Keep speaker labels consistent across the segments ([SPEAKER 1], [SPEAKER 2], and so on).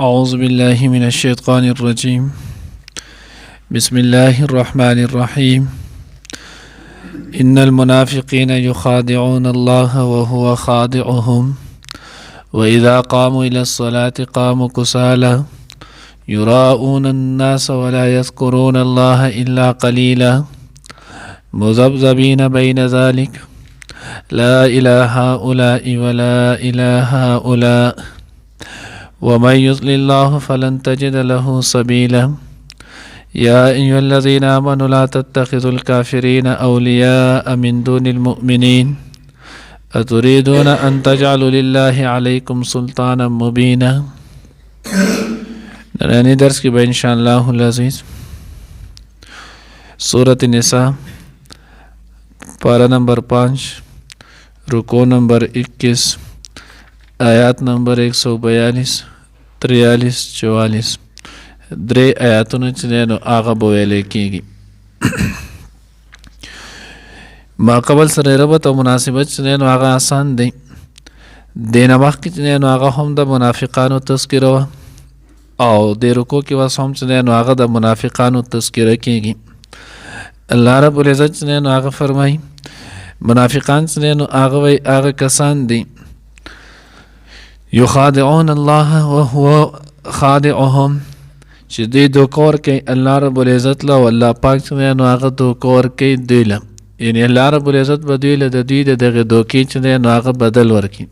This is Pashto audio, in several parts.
[SPEAKER 1] أعوذ بالله من الشيطان الرجيم. بسم الله الرحمن الرحيم. إن المنافقين يخادعون الله وهو خادعهم وإذا قاموا إلى الصلاة قاموا كسالى يراءون الناس ولا يذكرون الله إلا قليلا مذبذبين بين ذلك لا إلى هؤلاء ولا إلى هؤلاء ومن يضلل الله فلن تجد له سبيلا يا أيها الذين آمنوا لا تتخذوا الكافرين أولياء من دون المؤمنين أتريدون أن تجعلوا لله عليكم سلطانا مبينا. نرانی درس کی بھائی انشاءاللہ العزیز سورۃ النساء پارہ نمبر 5 رکوع نمبر 21 آیات نمبر 142 43 44 درې آیاتونه چې دی نو هغه به ویلی کېږي. ما قبل سره ربط او مناسبت چې دی نو هغه آسان دی. دې نه مخکې چې دی نو هغه هم د منافقانو تذکره وه او د رکوع کې اوس هم چې دی نو هغه د منافقانو تذکره کېږي. الله رب العزت چې دی نو هغه فرمایي منافقان چې دی نو هغه وایي هغه کسان دي یخادعون الله وهو خادعهم چې دوی دوکه ورکوي الله رب العزت له او الله پاک چې دی نو هغه دوکه ورکوي دوی له، یعنې الله رب العزت به دوی له د دوی د دغې دوکې چې دی نو هغه بدل ورکړي.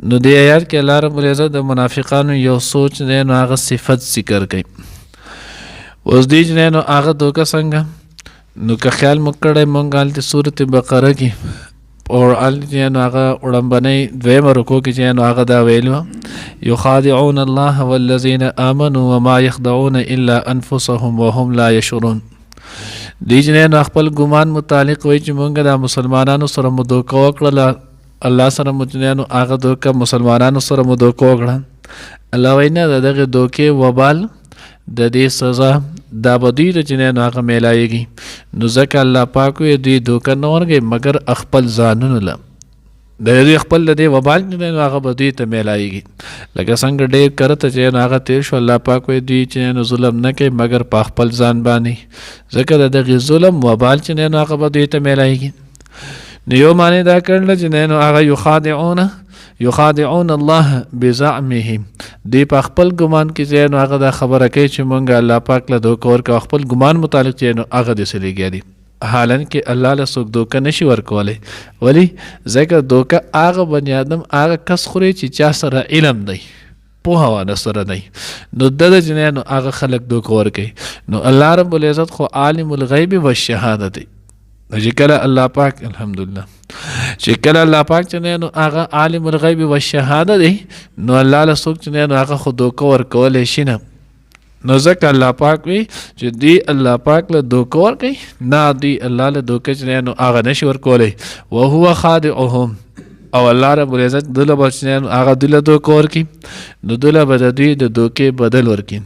[SPEAKER 1] نو دې آیات کې الله رب العزت د منافقانو یو سوچ دی نو هغه صفت ذکر کوي. اوس دوی چې دی نو هغه دوکه څنګه، نو که خیال مو کړی مونږ هلته صورت بقره کې او هلته چې نو هغه وړاندنۍ دویمه رکوع کې چې نو هغه دا ویلي وه یخادعون الله والذین آمنوا وما یخدعون الا انفسهم وهم لا یشعرون. دوی چې نو خپل ګمان متعلق وایي چې مونږ د مسلمانانو سره مو دوکه وکړله، الله سره مو چې نو هغه دوکه مسلمانانو سره مو دوکه وکړه. الله وایي نه، د دغې دوکې وبال د دې سزا دا به دوی ته چې نو هغه میلایږي. نو ځکه الله پاک وایي دوی دوکه نه ورکوي مګر خپل ځانونو له، د دوی خپل د دې وبال چې نو هغه به دوی ته میلایږي. لکه څنګه ډېر کرته چې نو هغه تېر شو، الله پاک وایي دوی چې نو ظلم نه کوي مګر په خپل ځان باندې، ځکه د دغې ظلم وبال چې نو هغه به دوی ته میلایږي. نو یو معنی دا کړله چې نو هغه یخادعون الله بزعمهم، دوی په خپل ګمان کې چې نو هغه دا خبره کوي چې مونږ الله پاک له دوکه ورکوو، خپل ګمان متعلق چې نو هغه داسې لګیا دي. حالانکه الله له څوک دوکه نشي ورکولی. ولې؟ ځکه دوکه هغه بني ادم هغه کس خوري چې چا سره علم دی، پوهه وانه سره دی، نو د چې نو هغه خلک دوکه ورکوي. نو الله رب العزت خو عالم الغیب والشهاده دی. چې کله الله پاک الحمدلله چې کله الله پاک چې نو هغه عالم الغیب والشهاده دی، نو الله له څوک چې نو هغه خو دوکه ورکولی شي نه. نو ځکه الله پاک وي چې دوی الله پاک له دوکه ورکوي، نه دوی الله له دوکه چې نو هغه نشي ورکولی. وهو خادعهم، او الله رب العزت دوی له به چې نو هغه دوی له دوکه ورکړي، نو دوی له به د دوی د دوکې بدل ورکړي.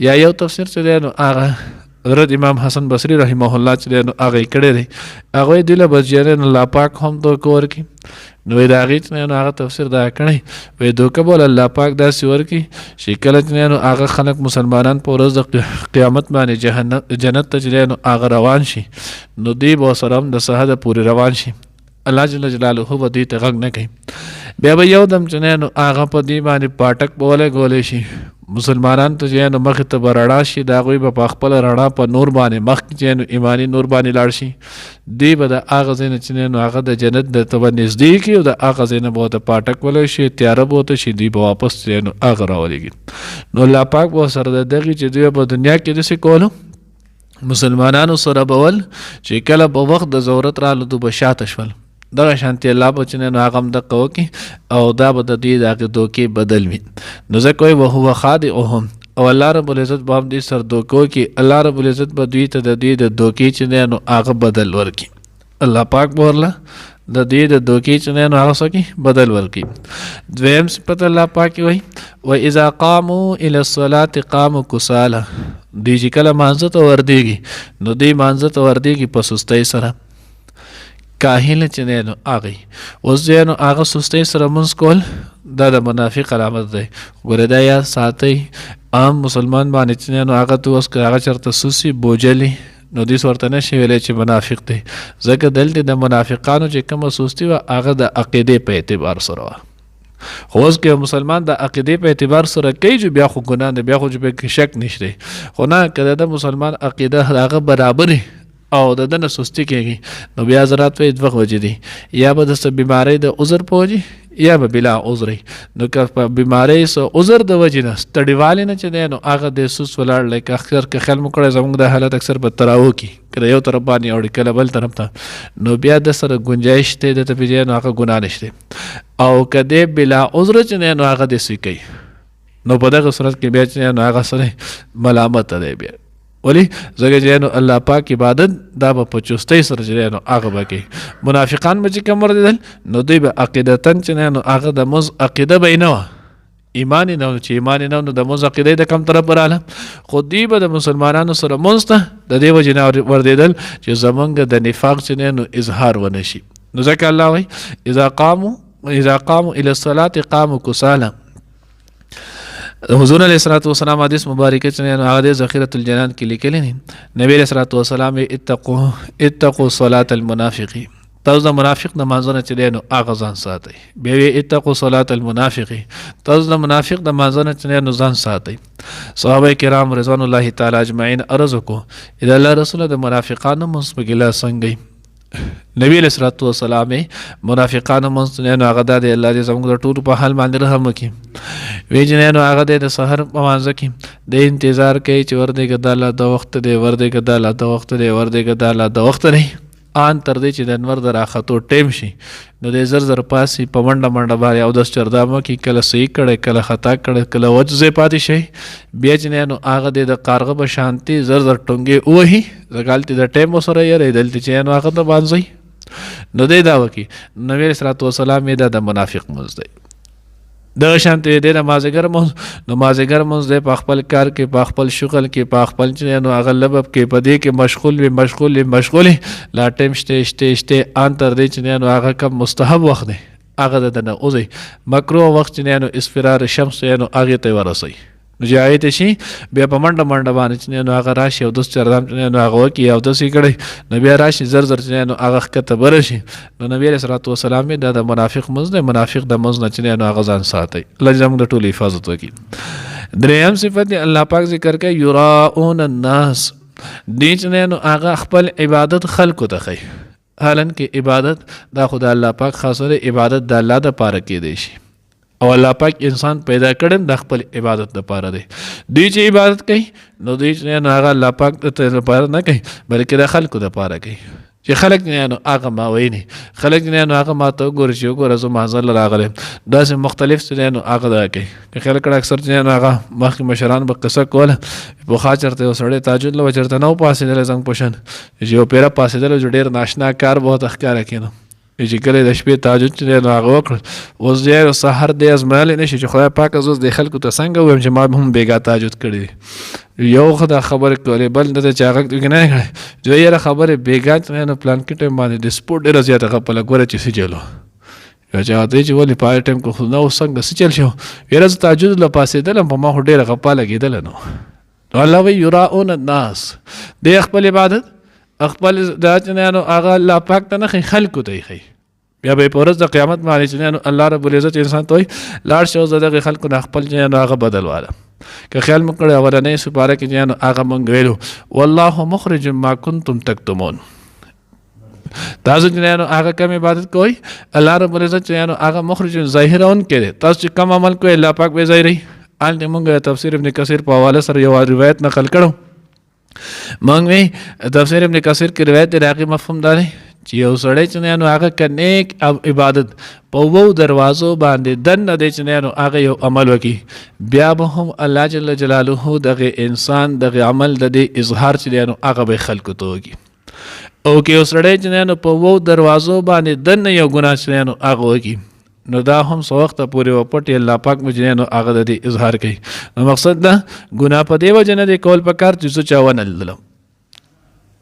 [SPEAKER 1] یا یو تفسیر چې دی نو هغه حضرت امام حسن بصری رحمه الله چې دی نو هغه یې کړی دی، هغوی دوی له به چې الله پاک هم دوکه ورکړي. نو د هغې چې نو هغه تفسیر دا کړی، وایي دوکه به الله پاک داسې ورکړي چې کله چې نو هغه خلک مسلمانان په ورځ د قیامت باندې جنت ته چې نو هغه روان شي، نو دوی به ورسره هم د سهده پورې روان شي. الله جل جلاله به دوی ته غږ نه کوي. بیا به یو دم چې نو هغه په دوی باندې پاټک به ولګولی شي، مسلمانان ته چې نو مخې ته به رڼا شي، د هغوی به په خپله رڼا په نور باندې مخکې چې نو ایماني نور باندې لاړ شي. دوی به د هغه ځای نه چې نو هغه د جنت ته به نږدې کړي او د هغه ځای نه به ورته پاټک ولی شي، تیاره به ورته شي، دوی به واپس چې نو هغه راولېږي. نو الله پاک به ورسره د دغې چې دوی په دنیا کې داسې کولو مسلمانانو سره به ول چې کله به وخت د ضرورت رالو دوی به شاته شول، دغه شانتې الله به چې نو هغه هم دقه وکړي او دا به د دوی د هغې دوکې بدل وي. نو ځکه وایي وهو خادعهم، او الله رب العزت به هم دوی سره دوکه وکړي. الله رب العزت به دوی ته د دوی د دوکې چې دی نو هغه بدل ورکړي. الله پاک به ورله د دوی د دوکې چې دی نو هغه څه کړي بدل ورکړي. دویم صفت الله پاک وایي واذا قاموا الى الصلاة قاموا کسالا، دوی چې کله مانځه ته وردېږي نو دوی مانځه ته وردېږي په سستۍ سره. کاهل چې دی نو هغه اوس دی نو هغه سستۍ سره منځ کول دا د منافق علامت دی. ګوره دا یاد ساتئ عام مسلمان باندې چې دی نو هغه ته اوس که هغه چېرته سوسي بوجلي نو دې ورته نشي ویلی چې منافق دی، ځکه دلته د منافقانو چې کومه سستي وه هغه د عقیدې په اعتبار سره وه. خو اوس که مسلمان د عقیدې په اعتبار سره کوي چې بیا خو ګناه ده، بیا خو چې پکې شک نشته. خو نه که د مسلمان عقیده هغه برابرې او د ده نه سستي کېږي نو بیا حضرات وایي دوه وجې دي، یا به د څه بیمارۍ د عذر په وجې یا به بلا عذري. نو که په بیمارۍ څه عذر د وجې نه ستړیوالې نه چې دی نو هغه د سوس ولاړ لکه اکثر که خیال مو کړی زموږ د حالت اکثر په تراو کې کله یو طرف باندې اوړي کله بل طرف ته، نو بیا د سره ګنجایش دی د ته پېژنې نو هغه ګناه نشته. او که دی بلا عذر چې دی نو هغه داسې کوي نو په دغه صورت کې بیا چې نو هغه سره ملامت دی بیا. ولی ځکه چې نو الله پاک عبادت دا به په چستۍ سره چې نو هغه به کوي. منافقان به چې کوم وردېدل نو دوی به عقیدتن چې نو هغه د مز عقیده به یې نه وه، ایمان یې نه و، چې ایمان یې نه و نو د مز عقیده یې د کم طرف راله. خو دوی به د مسلمانانو سره منځ ته د دې وجې نه وردېدل چې زمونږ د نفاق چې نو اظهار ونه شي. نو ځکه الله وایي اذا قاموا الى الصلاة قاموا کسالا. حضور علیہ الصلوۃ والسلام حدیث مبارکه چې هغه د ذخیرۃ الجنان کې لیکلی نه، نبی علیہ الصلوۃ والسلام اتقوا صلاة المنافق، تاسو د منافق د مانځنه چې دی نو هغه ځان ساتئ. بیا وی اتقوا صلاة المنافق، تاسو د منافق د مانځنه چې دی نو ځان ساتئ. صحابه کرام رضوان الله تعالی اجمعین عرض وکړو اذا الله رسول د منافقانو منځ په ګیله څنګه نبی علیہ الصلوۃ والسلام منافقانو منځ نه نو هغه د الله دې زموږ د ټولو په حال باندې رحم وکړي. وی چې نو هغه د سحر په مانځه کې د انتظار کوي چې وردېږه د الله د وخت دی، وردېږه د الله د وخت دی، وردېږه د الله د وخت دی، آن تر دې چې د انور د راختو ټیم شي نو د زر زر پاسي په منډه منډه باندې او د چردامه کې کله صحیح کړی کله خطا کړی کله وجزې پاتې شي. بیا چې نو هغه د کارغه په شانتي زر زر ټونګې ووهي ځکه هلته د ټیم ورسره یری دلته چې نو هغه ته باندځئ نو دی دا وکړي. نبي علیه الصلوۃ والسلام یې دا د منافق منځ دی. دغه شانتې دی د مازدیګر منځ نو مازدیګر منځ دی په خپل کار کې په خپل شغل کې په خپل چې نو هغه لبب کې په دې کې مشغول لا ټیم شته آن تر دې چې نو هغه کم مستحب وخت دی هغه د نه اوځي مکروه وخت چې نو اسفرار شمس نو هغې ته ورسئ نو چې هغې ته شي بیا په منډه باندې چې نو هغه راشي او دس چردام چې نو هغه وکړي او داسې کړی نو بیا راشي زر چې نو هغه ښکته بره شي. نو نبي علیه الصلوۃ والسلام دا د منافق منځ دی، منافق د منځ نه چې نو هغه ځان ساتئ. الله زموږ د ټولو حفاظت وکړي. درېیم صفت دی الله پاک ذکر کوي یراؤون الناس، دې چې نو هغه خپل عبادت خلکو ته ښیي، حالانکه عبادت دا خو د الله پاک خاصه عبادت د الله دپاره کیدی شي او الله پاک انسان پیدا کړم د خپل عبادت دپاره دی. دوی چې عبادت کوي نو دوی چې نو هغه الله پاک دپاره نه کوي بلکې د خلکو دپاره کوي چې خلک نو هغه ما ویني، خلک نو هغه ما ته وګوري چې وګوره زه محضر راغلی داسې مختلف چې نو هغه دا کوي. که خیال کړه اکثر چې نو هغه مخکې مشران به قصه کوله پخوا چېرته یو سړی تهجد له به چېرته نه و پاڅېدلی زنګ پوشن چې یو پیره پاڅېدلی چې ډېر ناشنا کار به ورته ښکاره کېنو چې کله د شپې تهجد چې دی نو هغه وکړل. اوس دی سحر دی ازمایلی نه شي چې خدای پاکه زه اوس دې خلکو ته څنګه ووایم چې ما هم بېګا تهجد کړی دی. یو خو دا خبرې کولې بل د چې هغه کې نه کړی چې یاره خبرې بېګا چې نو پلانکي ټایم باندې د سپورټ ډېره زیاته خپله ګوره چې څه چل و چې هغه ته چې ولې په هغه ټایم کې خو نه اوس څنګه څه چل شو یاره زه تهجد له پاڅېدلم په ما خو ډېره غپا لګېدله نو الله وایي یراؤون الناس، دی خپل عبادت خپل دا چې نو هغه الله پاک ته نه ښیي خلکو ته یې ښیي. بیا به یې په ورځ د قیامت باندې چې نو الله رب العزت انسان ته وایي لاړ شه اوس د دغې خلکو نه خپل چې نو هغه بدل واله. که خیال مو کړی اولنۍ سپاره کې چې نو هغه مونږ ویلو والله مخرج ما کنتم تکتمون، تاسو چې نو هغه کم عبادت کوئ الله رب العزت چې نو هغه مخرج ظاهرونکی دی، تاسو چې کم عمل کوئ الله پاک به ظاهروي. هلته مونږ تفسیر ابن کثیر په حواله سره یو روایت نقل کړو، مونږ وی تفسیر ابن کثیر کې روایت دی هغې مفهوم دا دی چې یو سړی چې نو هغه که نیک عبادت په اوو دروازو باندې دننه دی چې نو هغه یو عمل وکړي بیا به هم الله جل جلاله دغه انسان دغه عمل د دې اظهار چې دی نو هغه به خلکو ته وکړي. او که یو سړی چې نو په اوو دروازو باندې دننه یو ګناه چې نو هغه وکړي نو دا هم څه وخته پورې وپټي الله پاک مجنه نو هغه د دې اظهار کوي. نو مقصد دا ګناه په دې وجه نه دی کول پکار چې څه چا ونه لیدلم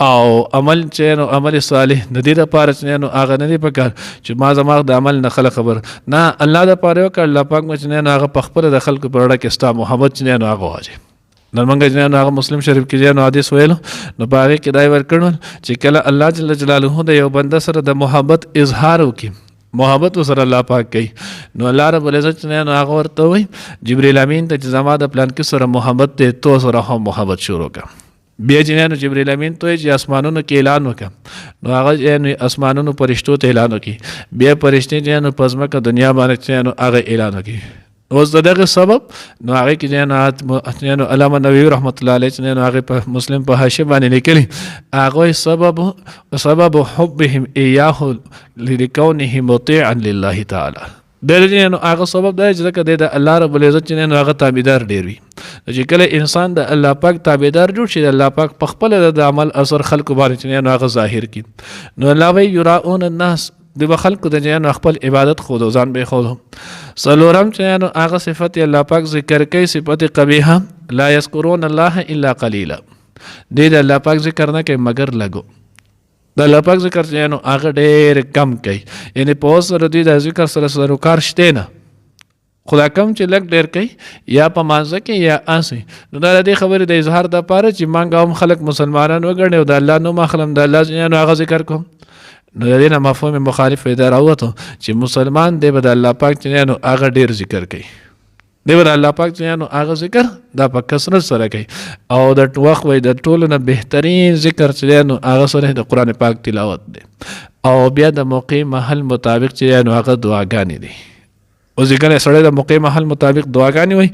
[SPEAKER 1] او عمل چې نو عمل صالح د دې لپاره چې نو هغه نه دی پکار چې ما زما د عمل نه خلک خبر نه الله د پاره وکړ الله پاک مچ نه هغه په خپل د خلکو په اړه کې ستا محبت چې نه هغه واجب نن موږ چې هغه مسلم شریف کې نو حدیث ویلو نو باغ کې دای ورکړل چې کله الله جل جلاله د یو بنده سره د محبت اظهار وکړي محبت سره الله پاک کوي نو الله رب العزت نه هغه ورته وي جبرئیل امین ته چې زما د پلان کې سره محبت ته تو سره هم محبت شروع کړه بیا جنانو جبرئیل امین ته چې اسمانونو کې اعلان وکړه نو هغه یعنی اسمانونو فرشتو ته اعلان وکړي بیا فرشتي جنانو پزماکه دنیا باندې جنانو هغه اعلان وکړي اوس دغه سبب نو هغه کې جنانو علامه نووي رحمت الله علیه جنانو هغه په مسلم په حاشیه باندې لیکلي هغه سبب حبهم ایاه لکونه مطیعا لله تعالی دغه هغه سبب دی چې د الله رب العزت جنانو هغه تابعدار ډیر وي چې کله انسان د الله پاک تابعدار جوړ شي د الله پاک په خپل د عمل اثر خلق باندې جنانو هغه ظاهر کی نو الله وی یراؤن الناس د خلق د جنانو خپل عبادت خود ځان به خود سلورم جنانو هغه صفت الله پاک ذکر کوي صفت قبیحه لا یذکرون الله الا قلیلا د الله پاک ذکر نه کوي مگر لګو د الله پاک ذکر جنانو هغه ډیر کم کوي یعنی په سره د ذکر سره کار شته نه خدا کم چې لګ ډیر کوي یا په مانځه کې یا اسی نو دا د خبرې د اظهار د پاره چې مانګه هم خلک مسلمانان وګڼي او د الله نو مخلم د الله جنانو هغه ذکر کوم نو د دې نه مفهوم مخالف دی راوته چې مسلمان دی به د الله پاک جنانو هغه ډیر ذکر کوي دی به د الله پاک جنانو هغه ذکر دا په کثرت سره کوي او د وخت وای د ټولو نه بهترین ذکر جنانو هغه سره د قران پاک تلاوت دی او بیا د موقع محل مطابق جنانو هغه دعاګانې دي او ځکه سره د موقع محل مطابق دعاګانې وای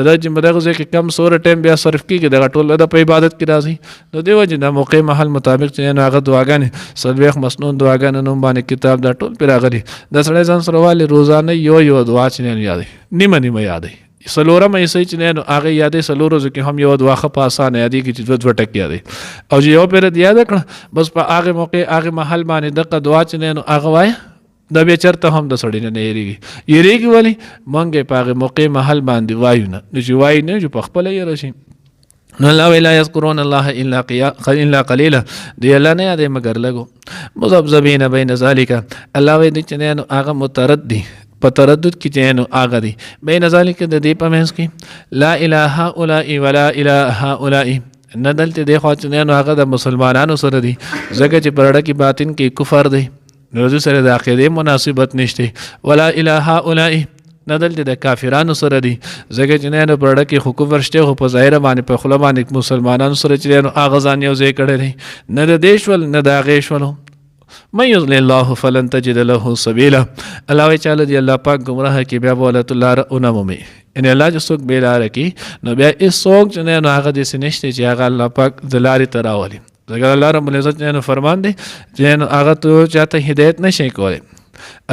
[SPEAKER 1] د چې دغه ځکه کم سور ټیم بیا صرف کیږي د ټول د په عبادت کې راځي نو دیو چې د موقع محل مطابق چې هغه دعاګانې سلويخ مسنون دعاګانې نوم باندې کتاب دا ټول پر راغلي د سړی ځان سره والي روزانه یو دعا چې نه یادې نیمه یادې سلورم ایسې چې نه هغه یادې سلورو ځکه هم یو دعا په اسانه یادې کې چې دوه ټک یادې او چې یو پر یاد کړ بس په هغه موقع هغه محل باندې دغه دعا چې نه هغه وای دا بیا چرته هم د سړی نه یریږي ولی مونږه په هغه موقع محل باندې وایو نه چې وای نه چې په خپل یې راشي نو الله ولا یذکرون الله الا قلیلا دی الله نه یاد مگر لګو مذبذبین بین ذالک الله وی د چنه هغه متردی په تردد کې چنه هغه دی بین ذالک د دې په منځ کې لا اله الا ولا اله الا نه دلته د خو چنه هغه د مسلمانانو سره دی زګه چې پرړه کې باطن کې کفر دی نو سره د عقیده مناسبت نشته ولا اله الا نه دلته د کافرانو سره دی زګه چې نه پرړه کې حقوق ورشته خو په ظاهر باندې په خله باندې مسلمانانو سره چې نو اغزان یو ځای کړي نه د دیشول نه د غیشولو من یضلل الله فلن تجد له سبیلا الله وی چاله دی الله پاک گمراه کې بیا بولت الله رونمومي ان الله چې څوک بیلاره کې نو بیا هیڅ څوک چې نه هغه د سنشته چې هغه الله پاک دلاري تراولي ځکه الله رب العزت نه فرمان دی چې هغه ته چاته هدایت نشي کولای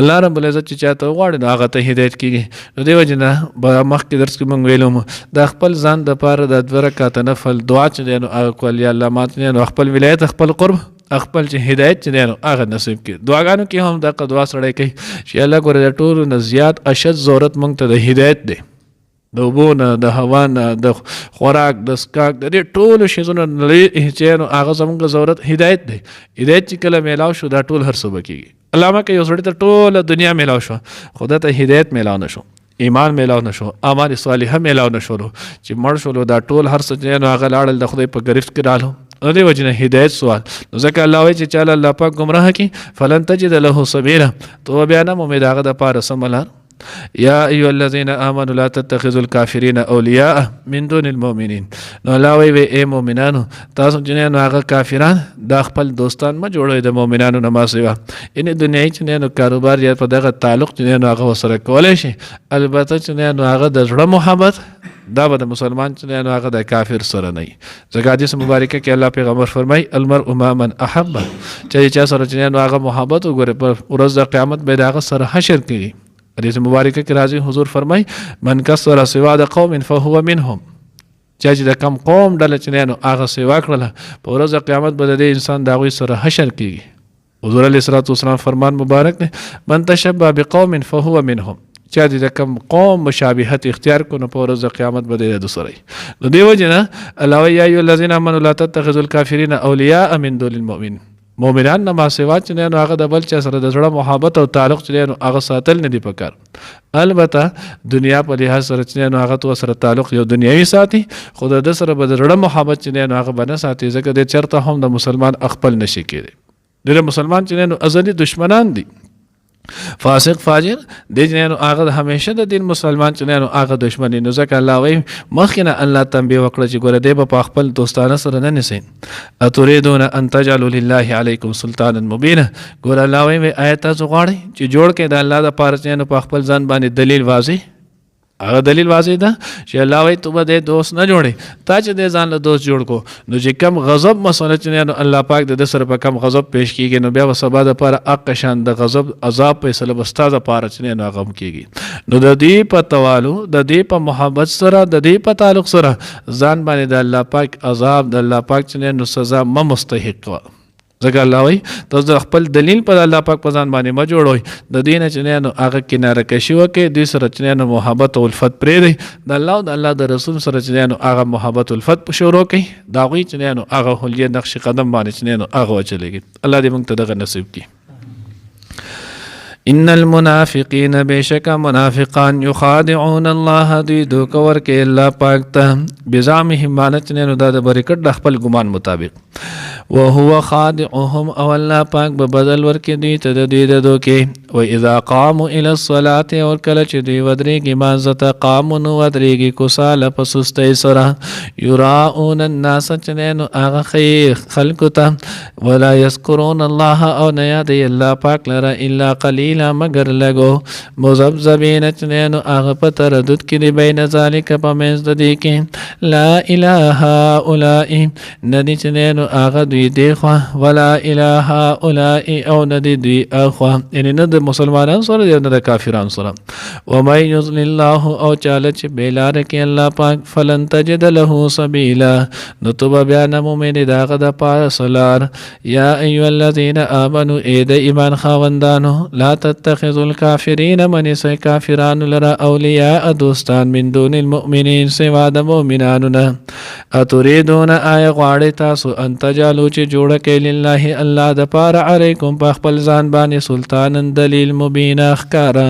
[SPEAKER 1] الله رب العزت چې چاته غواړي نو هغه ته هدایت کیږي نو دیو جنا مخکې درس کې مونږ ویلو د خپل ځان د پاره د 2 رکعات نفل دعا چې نو هغه کول یا الله مات نه خپل ولایت خپل قرب خپل چې هدایت چې نو هغه نصیب کړي دعاګانو کې هم د دعا سره کوي چې الله ګوره د ټولو نه زیات اشد ضرورت مونږ ته د هدایت دی د وبونه د هوا نه د خوراک د سکاک د ټولو شیزونو چې نو هغه زموږ ضرورت هدایت دی هدایت چې کله میلاو شو دا ټول هر څه بکیږي علامه کې یو سړی ته ټوله دنیا میلاو شو خدا ته هدایت میلاو نشو ایمان میلاو نشو اعمال صالحه میلاو نشو چې مړ شو دا ټول هر څه نو هغه لاړل د خدای په گرفت کې رالو نو دی وجنه هدایت سوال نو ځکه الله وایي چې چاله الله پاک گمراه کی فلن تجد له سبیلا تو بیا نه امید هغه د پاره سملار یا ایها الذین آمنوا لا تتخذوا الكافرین اولیاء من دون المؤمنین نو الله وی اے مؤمنانو تاسو چې نو هغه کافران د خپل دوستان ما جوړوي د مؤمنانو نه ما سیوا ان دنیاي چې نو کاروبار یا په دغه تعلق چې نو هغه سره کولای شي البته چې نو هغه د زړه محبت دا به د مسلمان چې نو هغه د کافر سره نه ځکه حدیث مبارکه کې الله پیغمبر فرمای المرء ما من احب چې سره چې نو هغه محبت وګوره په ورځ د قیامت به دغه سره حشر کیږي حدیث مبارکه کې راځي حضور فرمای من کسر سوا د قوم فهو منهم چې د کم قوم ډله چې نو هغه سیوا کړله په ورځ د قیامت به د انسان د هغوی سره حشر کیږي حضور علیه الصلوۃ والسلام فرمان مبارک دی من تشبه بقوم فهو منهم چا د کم قوم مشابهت اختیار کو نو په ورځ د قیامت به د سره نو دی وجنه الله یا ایو الذین آمنوا لا تتخذوا الکافرین اولیاء من دون المؤمنین مؤمنان نه ما سوا چې نه هغه د بل چا سره د زړه محبت او تعلق چې نه هغه ساتل نه دی پکار البته دنیا په لحاظ سره چې نه هغه تو سره تعلق یو دنیوي ساتي خو د سره به د زړه محبت چې نه هغه بنه ساتي ځکه د چرته هم د مسلمان خپل نشي کېږي د مسلمان چې نه ازلي دشمنان دي فاسق فاجر د جنانو هغه همیشه د دین مسلمان چې نه هغه دشمنی نو ځکه الله وایي مخکنه الله تنبیه وکړه چې ګوره دی په خپل دوستانه سره نه نسی اتریدون ان تجعلوا لله علیکم سلطانا مبینا ګوره الله وایي آیت تاسو غواړئ چې جوړ کې د الله د پاره چې په خپل ځان باندې دلیل واضح هغه دلیل واضح ده چې الله وایي ته به دوست نه جوړې تا چې د ځان له دوست جوړ کو نو چې کم غضب مسله چې نه الله پاک د سره په کم غضب پیش کیږي نو بیا و سبا د پر اق شان د غضب عذاب په سبب استاد پاره چې نه غم کیږي نو د دې په توالو د دې په محبت سره د دې په تعلق سره ځان باندې د الله پاک عذاب د الله پاک چې نو سزا م مستحق و ځکه الله وایي تاسو د خپل دلیل په الله پاک په ځان باندې ما جوړوي د دین چې نه هغه کناره کشي وکي د سره چې نه محبت او الفت پرې دی د الله او د الله د رسول سره چې نه هغه محبت او الفت په شروع کوي دا غوي چې نه هغه هلي نقش قدم باندې چې نه هغه چلےږي الله دې موږ ته دغه نصیب کړي ان المنافقین بیشک منافقان یخادعون الله دوی دوک ورکه الله پاک ته بزعمهم مانت نه نو د برکت د خپل ګمان مطابق وهو خادعهم او الله پاک به بدل ورکه دوی ته د دې د دوکه و اذا قاموا الى الصلاه اور کله چې دوی ودرېږي مانځه قاموا نو ودرېږي کوساله په سستۍ سره یراؤون الناس چې نو هغه خیر خلق ته ولا یذکرون الله او نه یاد الله پاک لره الا قلیلا مگر لګو مذبذبین چې نو هغه په تردد کې دی بین ذالک په منځ د دې کې لا اله الا ندی چې نو هغه دوی دی خو ولا اله الا او ندی دوی اخو یعنی نه د مسلمانانو سره نه د کافرانو سره و مَن یضلل الله او چاله چې بیلار کې الله پاک فلن تجد له سبیلا نو تو بیا نه مومن داغه د پاسلار یا ایو الذین آمنوا اید ایمان خاوندانو لا تتخذوا الكافرین من سي کافرانو لرا اولیاء دوستان من دون المؤمنین سوا د مؤمنانو نه اتریدون آیا غواړی تاسو ان تجالو چې جوړه کې لله الله د پاره علیکم په خپل ځان باندې سلطان دلیل مبین اخکارا